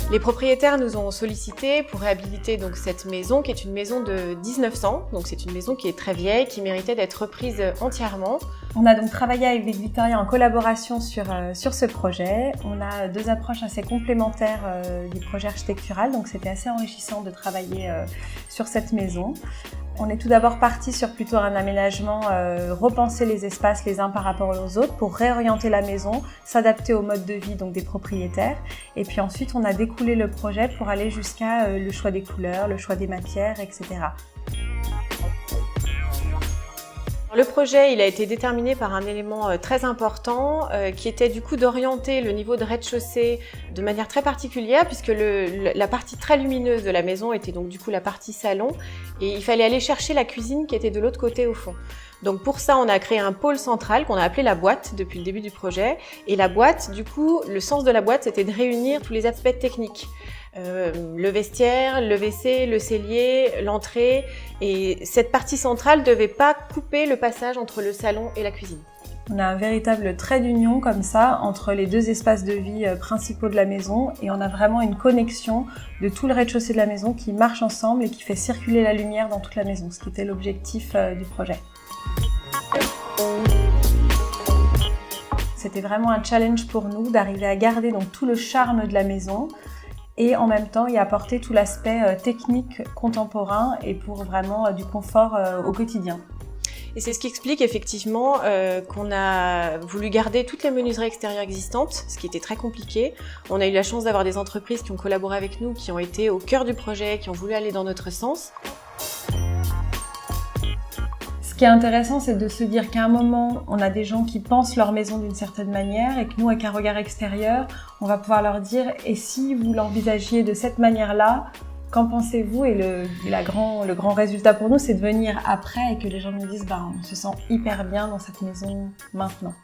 Les propriétaires nous ont sollicité pour réhabiliter donc cette maison qui est une maison de 1900. Donc c'est une maison qui est très vieille, qui méritait d'être reprise entièrement. On a donc travaillé avec Victoria en collaboration sur ce projet. On a deux approches assez complémentaires du projet architectural, donc c'était assez enrichissant de travailler sur cette maison. On est tout d'abord parti sur plutôt un aménagement, repenser les espaces les uns par rapport aux autres pour réorienter la maison, s'adapter au mode de vie donc des propriétaires. Et puis ensuite, on a découlé le projet pour aller jusqu'à le choix des couleurs, le choix des matières, etc. Le projet il a été déterminé par un élément très important qui était du coup d'orienter le niveau de rez-de-chaussée de manière très particulière puisque la partie très lumineuse de la maison était donc du coup la partie salon et il fallait aller chercher la cuisine qui était de l'autre côté au fond. Donc pour ça, on a créé un pôle central qu'on a appelé la boîte depuis le début du projet. Et la boîte, du coup, le sens de la boîte, c'était de réunir tous les aspects techniques. Le vestiaire, le WC, le cellier, l'entrée. Et cette partie centrale ne devait pas couper le passage entre le salon et la cuisine. On a un véritable trait d'union comme ça entre les deux espaces de vie principaux de la maison et on a vraiment une connexion de tout le rez-de-chaussée de la maison qui marche ensemble et qui fait circuler la lumière dans toute la maison, ce qui était l'objectif du projet. C'était vraiment un challenge pour nous d'arriver à garder donc tout le charme de la maison et en même temps y apporter tout l'aspect technique contemporain et pour vraiment du confort au quotidien. Et c'est ce qui explique effectivement qu'on a voulu garder toutes les menuiseries extérieures existantes, ce qui était très compliqué. On a eu la chance d'avoir des entreprises qui ont collaboré avec nous, qui ont été au cœur du projet, qui ont voulu aller dans notre sens. Ce qui est intéressant, c'est de se dire qu'à un moment, on a des gens qui pensent leur maison d'une certaine manière et que nous, avec un regard extérieur, on va pouvoir leur dire « et si vous l'envisagiez de cette manière-là, qu'en pensez-vous » Et le grand résultat pour nous, c'est de venir après et que les gens nous disent « on se sent hyper bien dans cette maison maintenant ».